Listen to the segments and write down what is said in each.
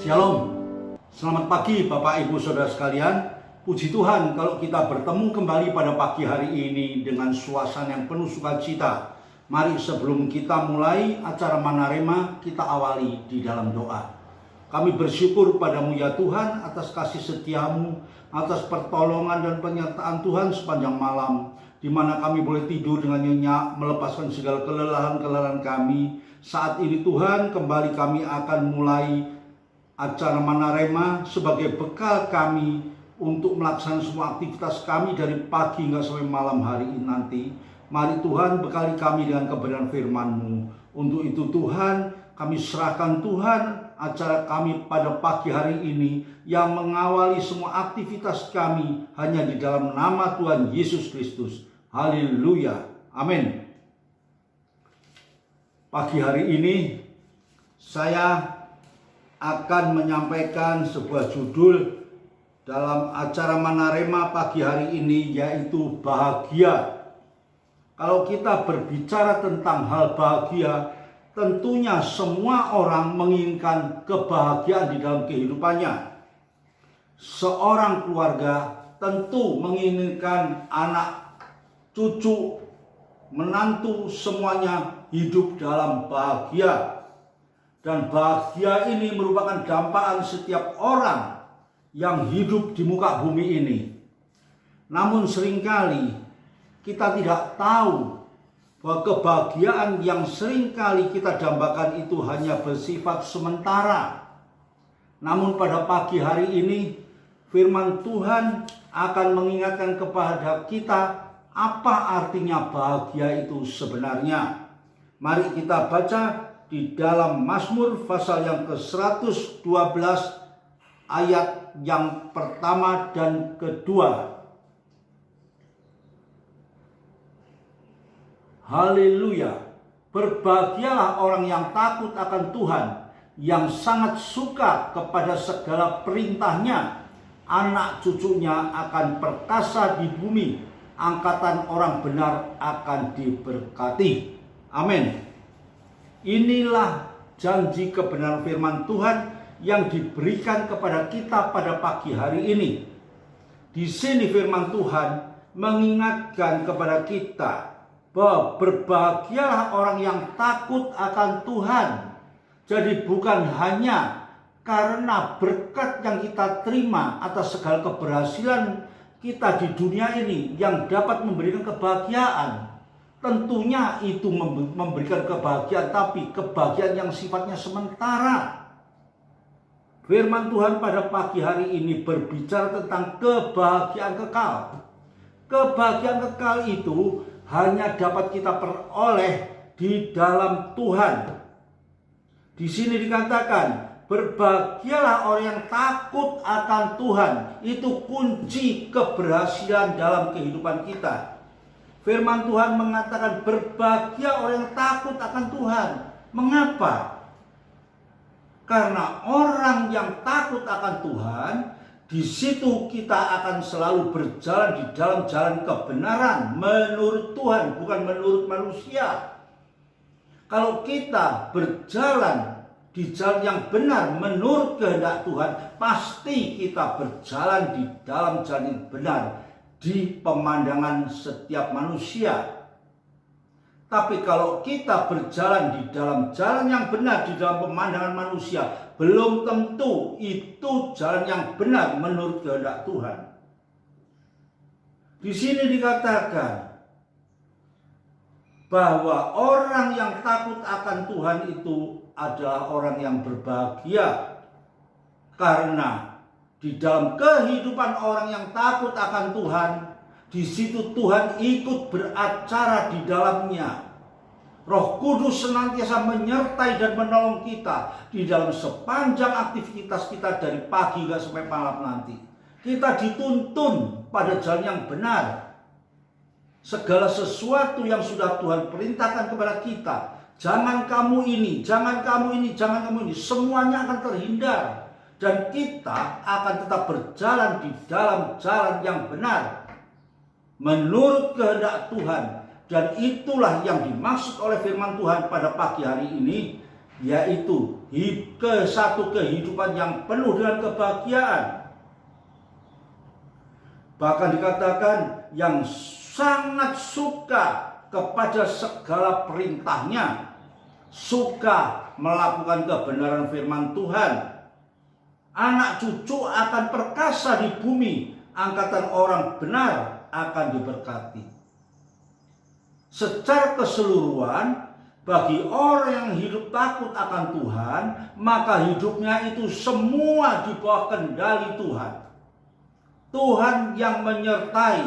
Shalom, selamat pagi Bapak Ibu Saudara sekalian. Puji Tuhan kalau kita bertemu kembali pada pagi hari ini dengan suasana yang penuh sukacita. Mari sebelum kita mulai acara Manarema, kita awali di dalam doa. Kami bersyukur padamu ya Tuhan atas kasih setiamu, atas pertolongan dan penyertaan Tuhan sepanjang malam, di mana kami boleh tidur dengan nyenyak, melepaskan segala kelelahan-kelelahan kami. Saat ini Tuhan, kembali kami akan mulai acara Manarema sebagai bekal kami untuk melaksanakan semua aktivitas kami dari pagi hingga sampai malam hari ini nanti. Mari Tuhan bekali kami dengan kebenaran firman-Mu. Untuk itu Tuhan, kami serahkan Tuhan acara kami pada pagi hari ini yang mengawali semua aktivitas kami hanya di dalam nama Tuhan Yesus Kristus. Haleluya. Amin. Pagi hari ini saya akan menyampaikan sebuah judul dalam acara Manarema pagi hari ini, yaitu bahagia. Kalau kita berbicara tentang hal bahagia, tentunya semua orang menginginkan kebahagiaan di dalam kehidupannya. Seorang keluarga tentu menginginkan anak, cucu, menantu semuanya hidup dalam bahagia. Dan bahagia ini merupakan dampaan setiap orang yang hidup di muka bumi ini. Namun seringkali kita tidak tahu bahwa kebahagiaan yang seringkali kita dambakan itu hanya bersifat sementara. Namun pada pagi hari ini firman Tuhan akan mengingatkan kepada kita apa artinya bahagia itu sebenarnya. Mari kita baca di dalam Mazmur pasal yang ke-112 ayat yang pertama dan kedua. Haleluya. Berbahagialah orang yang takut akan Tuhan, yang sangat suka kepada segala perintahnya. Anak cucunya akan perkasa di bumi, angkatan orang benar akan diberkati. Amin. Inilah janji kebenaran firman Tuhan yang diberikan kepada kita pada pagi hari ini. Di sini firman Tuhan mengingatkan kepada kita bahwa berbahagialah orang yang takut akan Tuhan. Jadi bukan hanya karena berkat yang kita terima atas segala keberhasilan kita di dunia ini yang dapat memberikan kebahagiaan. Tentunya itu memberikan kebahagiaan, tapi kebahagiaan yang sifatnya sementara. Firman Tuhan pada pagi hari ini berbicara tentang kebahagiaan kekal. Kebahagiaan kekal itu hanya dapat kita peroleh di dalam Tuhan. Di sini dikatakan, berbahagialah orang yang takut akan Tuhan. Itu kunci keberhasilan dalam kehidupan kita. Firman Tuhan mengatakan berbahagia orang yang takut akan Tuhan. Mengapa? Karena orang yang takut akan Tuhan, di situ kita akan selalu berjalan di dalam jalan kebenaran menurut Tuhan, bukan menurut manusia. Kalau kita berjalan di jalan yang benar menurut kehendak Tuhan, pasti kita berjalan di dalam jalan yang benar di pemandangan setiap manusia. Tapi kalau kita berjalan di dalam jalan yang benar di dalam pemandangan manusia, belum tentu itu jalan yang benar menurut kehendak Tuhan. Di sini dikatakan bahwa orang yang takut akan Tuhan itu adalah orang yang berbahagia, karena di dalam kehidupan orang yang takut akan Tuhan, di situ Tuhan ikut beracara di dalamnya. Roh Kudus senantiasa menyertai dan menolong kita di dalam sepanjang aktivitas kita dari pagi hingga sampai malam nanti. Kita dituntun pada jalan yang benar. Segala sesuatu yang sudah Tuhan perintahkan kepada kita, jangan kamu ini, jangan kamu ini, jangan kamu ini, semuanya akan terhindar. Dan kita akan tetap berjalan di dalam jalan yang benar menurut kehendak Tuhan. Dan itulah yang dimaksud oleh firman Tuhan pada pagi hari ini, yaitu satu kehidupan yang penuh dengan kebahagiaan. Bahkan dikatakan yang sangat suka kepada segala perintahnya, suka melakukan kebenaran firman Tuhan. Anak cucu akan perkasa di bumi, angkatan orang benar akan diberkati. Secara keseluruhan, bagi orang yang hidup takut akan Tuhan, maka hidupnya itu semua di bawah kendali Tuhan. Tuhan yang menyertai,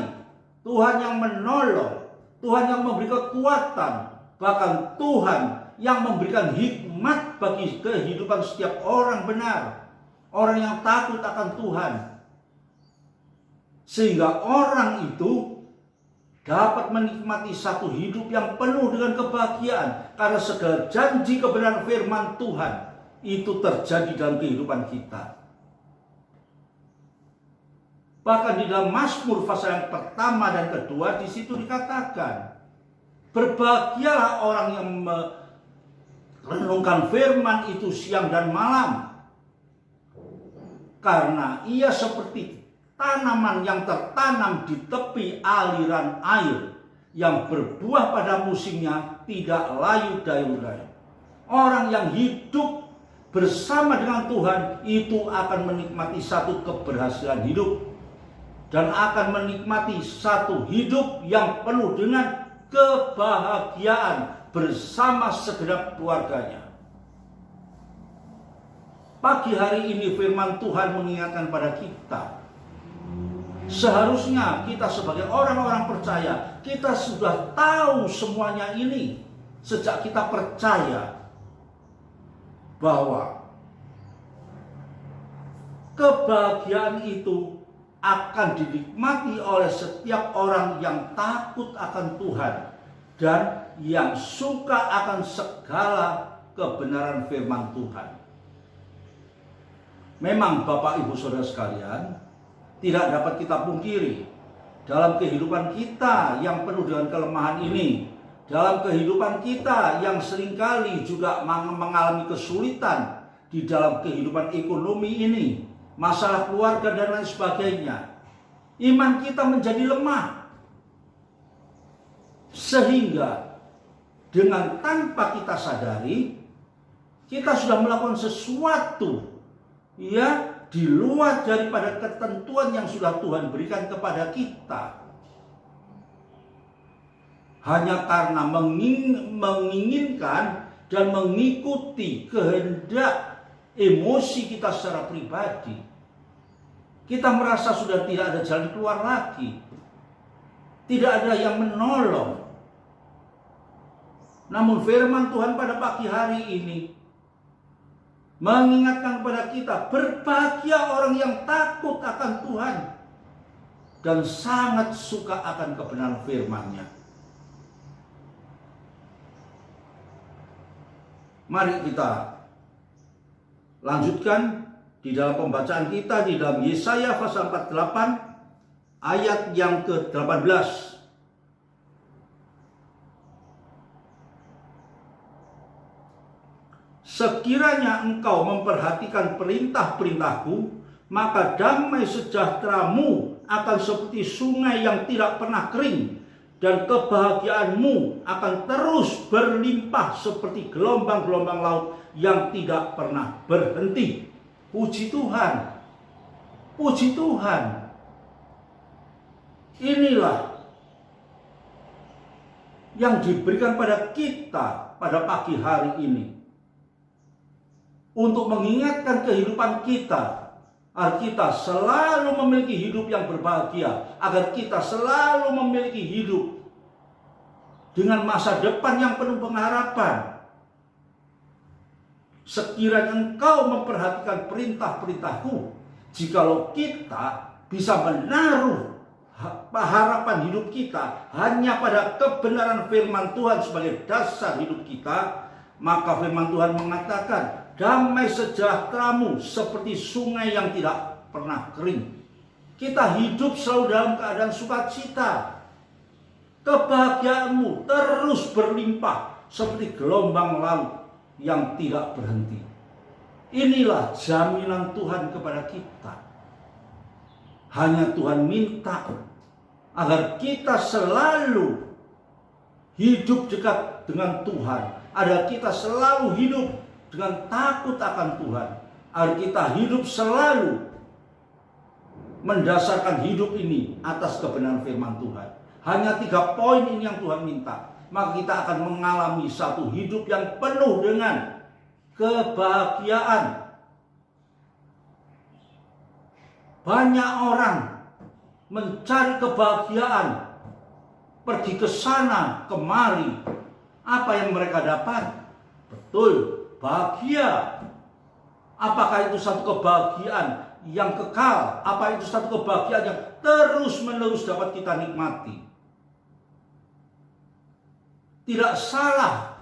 Tuhan yang menolong, Tuhan yang memberi kekuatan, bahkan Tuhan yang memberikan hikmat bagi kehidupan setiap orang benar, orang yang takut akan Tuhan. Sehingga orang itu dapat menikmati satu hidup yang penuh dengan kebahagiaan, karena segala janji kebenaran firman Tuhan itu terjadi dalam kehidupan kita. Bahkan di dalam Mazmur pasal yang pertama dan kedua, di situ dikatakan, berbahagialah orang yang merenungkan firman itu siang dan malam, karena ia seperti tanaman yang tertanam di tepi aliran air, yang berbuah pada musimnya, tidak layu dayu-dayu. Orang yang hidup bersama dengan Tuhan itu akan menikmati satu keberhasilan hidup, dan akan menikmati satu hidup yang penuh dengan kebahagiaan bersama segenap keluarganya. Pagi hari ini firman Tuhan mengingatkan pada kita, seharusnya kita sebagai orang-orang percaya, kita sudah tahu semuanya ini sejak kita percaya bahwa kebahagiaan itu akan dinikmati oleh setiap orang yang takut akan Tuhan dan yang suka akan segala kebenaran firman Tuhan. Memang Bapak Ibu Saudara sekalian, tidak dapat kita pungkiri, dalam kehidupan kita yang penuh dengan kelemahan ini, dalam kehidupan kita yang seringkali juga mengalami kesulitan di dalam kehidupan ekonomi ini, masalah keluarga dan lain sebagainya, iman kita menjadi lemah. Sehingga dengan tanpa kita sadari, kita sudah melakukan sesuatu ya di luar daripada ketentuan yang sudah Tuhan berikan kepada kita. Hanya karena menginginkan dan mengikuti kehendak emosi kita secara pribadi, kita merasa sudah tidak ada jalan keluar lagi, tidak ada yang menolong. Namun firman Tuhan pada pagi hari ini mengingatkan kepada kita, berbahagia orang yang takut akan Tuhan dan sangat suka akan kebenaran firman-Nya. Mari kita lanjutkan di dalam pembacaan kita di dalam Yesaya pasal 48 ayat yang ke-18. Sekiranya engkau memperhatikan perintah-perintahku, maka damai sejahteramu akan seperti sungai yang tidak pernah kering, dan kebahagiaanmu akan terus berlimpah seperti gelombang-gelombang laut yang tidak pernah berhenti. Puji Tuhan, puji Tuhan. Inilah yang diberikan pada kita pada pagi hari ini, untuk mengingatkan kehidupan kita, agar kita selalu memiliki hidup yang berbahagia, agar kita selalu memiliki hidup dengan masa depan yang penuh pengharapan. Sekiranya engkau memperhatikan perintah-perintahku, jikalau kita bisa menaruh harapan hidup kita hanya pada kebenaran firman Tuhan sebagai dasar hidup kita, maka firman Tuhan mengatakan, damai sejahteramu seperti sungai yang tidak pernah kering. Kita hidup selalu dalam keadaan sukacita. Kebahagiaanmu terus berlimpah seperti gelombang laut. yang tidak berhenti. Inilah jaminan Tuhan kepada kita. Hanya Tuhan minta agar kita selalu hidup dekat dengan Tuhan, agar kita selalu hidup dengan takut akan Tuhan, agar kita hidup selalu mendasarkan hidup ini atas kebenaran firman Tuhan. Hanya 3 poin ini yang Tuhan minta, maka kita akan mengalami satu hidup yang penuh dengan kebahagiaan. Banyak orang mencari kebahagiaan, pergi ke sana kemari. Apa yang mereka dapat? Betul, bahagia. Apakah itu satu kebahagiaan yang kekal? Apa itu satu kebahagiaan yang terus-menerus dapat kita nikmati? Tidak salah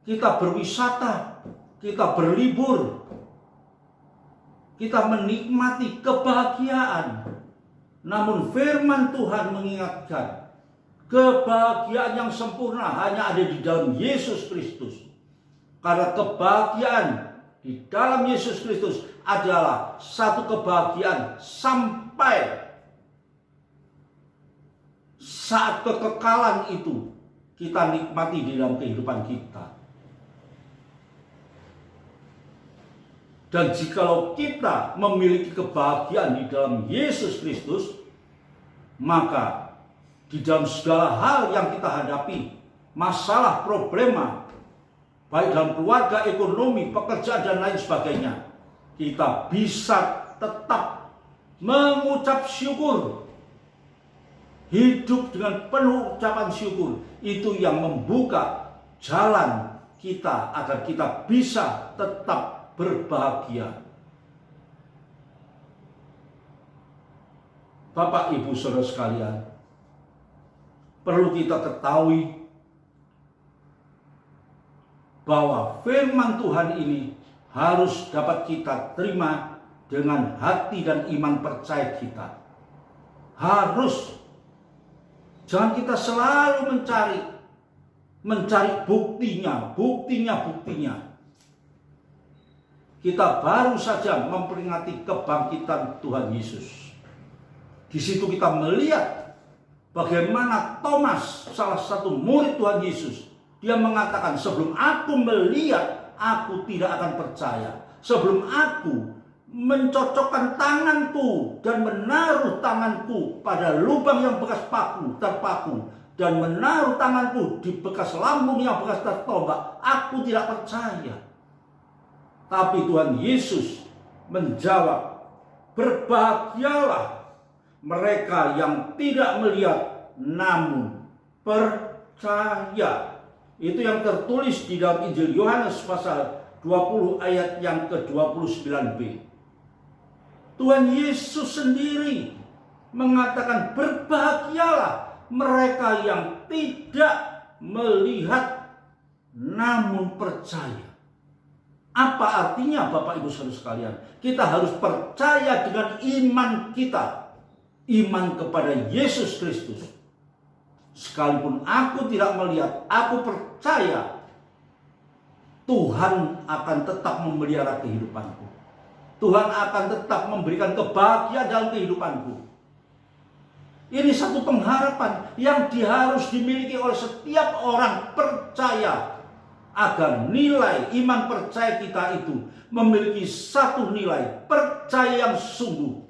kita berwisata, kita berlibur, kita menikmati kebahagiaan. Namun firman Tuhan mengingatkan, kebahagiaan yang sempurna hanya ada di dalam Yesus Kristus. Karena kebahagiaan di dalam Yesus Kristus adalah satu kebahagiaan sampai saat kekekalan itu kita nikmati di dalam kehidupan kita. Dan jikalau kita memiliki kebahagiaan di dalam Yesus Kristus, maka di dalam segala hal yang kita hadapi, masalah, problema, baik dalam keluarga, ekonomi, pekerjaan, dan lain sebagainya, kita bisa tetap mengucap syukur. Hidup dengan penuh ucapan syukur, itu yang membuka jalan kita agar kita bisa tetap berbahagia. Bapak, Ibu, Saudara sekalian, perlu kita ketahui bahwa firman Tuhan ini harus dapat kita terima dengan hati dan iman percaya kita. Harus. Jangan kita selalu mencari buktinya. Kita baru saja memperingati kebangkitan Tuhan Yesus. Di situ kita melihat bagaimana Thomas, salah satu murid Tuhan Yesus, dia mengatakan, sebelum aku melihat, aku tidak akan percaya. Sebelum aku mencocokkan tanganku dan menaruh tanganku pada lubang yang bekas terpaku, dan menaruh tanganku di bekas lambung yang bekas tertombak, aku tidak percaya. Tapi Tuhan Yesus menjawab, berbahagialah mereka yang tidak melihat namun percaya. Itu yang tertulis di dalam Injil Yohanes pasal 20 ayat yang ke-29b. Tuhan Yesus sendiri mengatakan, berbahagialah mereka yang tidak melihat namun percaya. Apa artinya, Bapak Ibu Saudara sekalian? Kita harus percaya dengan iman kita. Iman kepada Yesus Kristus. Sekalipun aku tidak melihat, aku percaya Tuhan akan tetap memelihara kehidupanku. Tuhan akan tetap memberikan kebahagiaan dalam kehidupanku. Ini satu pengharapan yang harus dimiliki oleh setiap orang percaya, agar nilai iman percaya kita itu memiliki satu nilai percaya yang sungguh,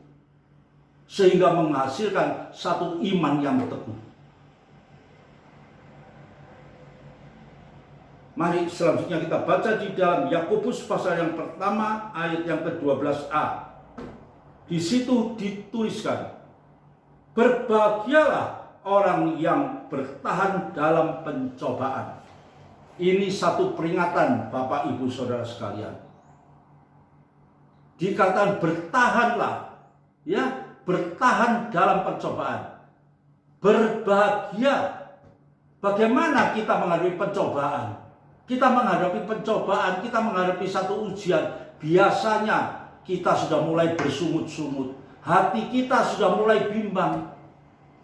sehingga menghasilkan satu iman yang teguh. Mari selanjutnya kita baca di dalam Yakobus pasal yang pertama ayat yang ke-12a. Di situ dituliskan, berbahagialah orang yang bertahan dalam pencobaan. Ini satu peringatan, Bapak Ibu Saudara sekalian. Dikatakan bertahanlah, ya, bertahan dalam pencobaan. Berbahagia. Bagaimana kita menghadapi pencobaan? Kita menghadapi pencobaan, kita menghadapi satu ujian. Biasanya kita sudah mulai bersungut-sungut, hati kita sudah mulai bimbang.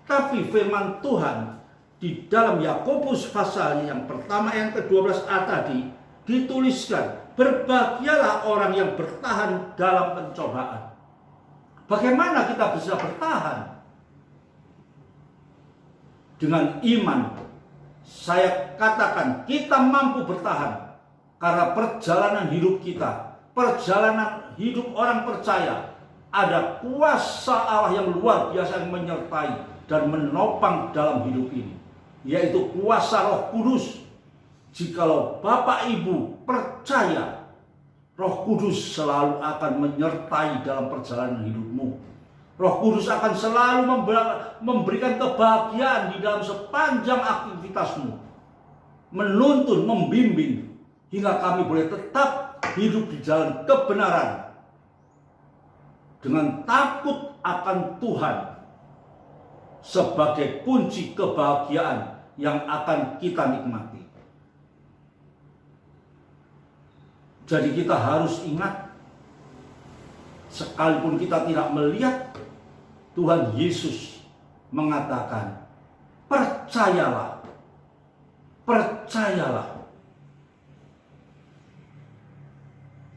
Tapi firman Tuhan di dalam Yakobus pasal yang pertama yang ke-12a tadi dituliskan, berbahagialah orang yang bertahan dalam pencobaan. Bagaimana kita bisa bertahan? Dengan iman. Saya katakan kita mampu bertahan karena perjalanan hidup kita, perjalanan hidup orang percaya, ada kuasa Allah yang luar biasa yang menyertai dan menopang dalam hidup ini, yaitu kuasa Roh Kudus. Jikalau Bapak Ibu percaya, Roh Kudus selalu akan menyertai dalam perjalanan hidupmu. Roh Kudus akan selalu memberikan kebahagiaan di dalam sepanjang aktivitasmu, menuntun, membimbing, hingga kami boleh tetap hidup di jalan kebenaran dengan takut akan Tuhan sebagai kunci kebahagiaan yang akan kita nikmati. Jadi kita harus ingat, sekalipun kita tidak melihat, Tuhan Yesus mengatakan, percayalah, percayalah.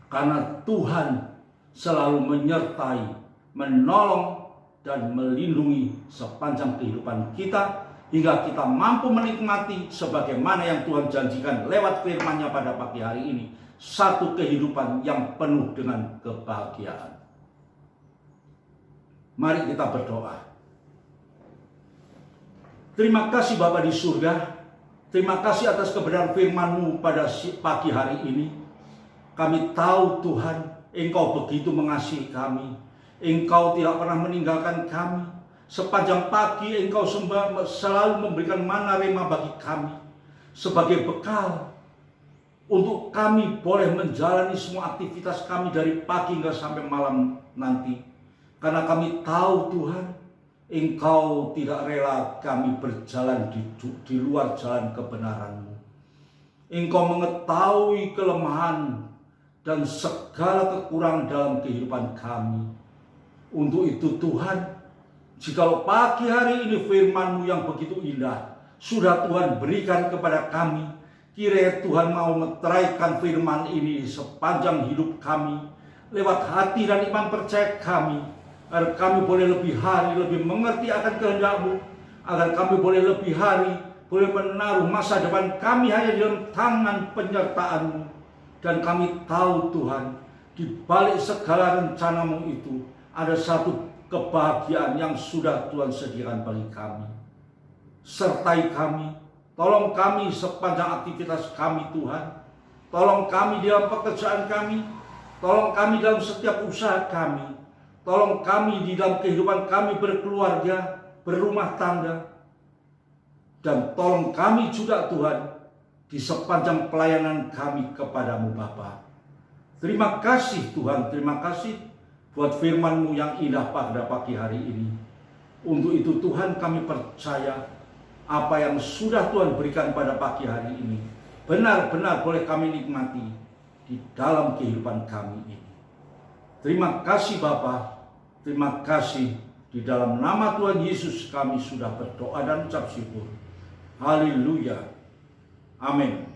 Karena Tuhan selalu menyertai, menolong, dan melindungi sepanjang kehidupan kita, hingga kita mampu menikmati sebagaimana yang Tuhan janjikan lewat firman-Nya pada pagi hari ini, satu kehidupan yang penuh dengan kebahagiaan. Mari kita berdoa. Terima kasih Bapa di surga. Terima kasih atas kebenaran firman-Mu pada pagi hari ini. Kami tahu Tuhan, Engkau begitu mengasihi kami. Engkau tidak pernah meninggalkan kami. Sepanjang pagi Engkau selalu memberikan mana rema bagi kami, sebagai bekal untuk kami boleh menjalani semua aktivitas kami dari pagi hingga sampai malam nanti. Karena kami tahu Tuhan, Engkau tidak rela kami berjalan di luar jalan kebenaran-Mu. Engkau mengetahui kelemahan dan segala kekurangan dalam kehidupan kami. Untuk itu Tuhan, jikalau pagi hari ini firman-Mu yang begitu indah sudah Tuhan berikan kepada kami, kiranya Tuhan mau meteraikan firman ini sepanjang hidup kami, lewat hati dan iman percaya kami, agar kami boleh lebih hari lebih mengerti akan kehendak-Mu, agar kami boleh lebih hari boleh menaruh masa depan kami hanya di dalam tangan penyertaan-Mu. Dan kami tahu Tuhan, di balik segala rencana-Mu itu ada satu kebahagiaan yang sudah Tuhan sediakan bagi kami. Sertai kami, tolong kami sepanjang aktivitas kami Tuhan. Tolong kami di dalam pekerjaan kami, tolong kami dalam setiap usaha kami. Tolong kami di dalam kehidupan kami berkeluarga, berumah tangga. Dan tolong kami juga Tuhan di sepanjang pelayanan kami kepadamu Bapa. Terima kasih Tuhan, terima kasih buat firman-Mu yang indah pada pagi hari ini. Untuk itu Tuhan kami percaya apa yang sudah Tuhan berikan pada pagi hari ini benar-benar boleh kami nikmati di dalam kehidupan kami ini. Terima kasih Bapa, terima kasih. Di dalam nama Tuhan Yesus kami sudah berdoa dan ucap syukur. Haleluya. Amin.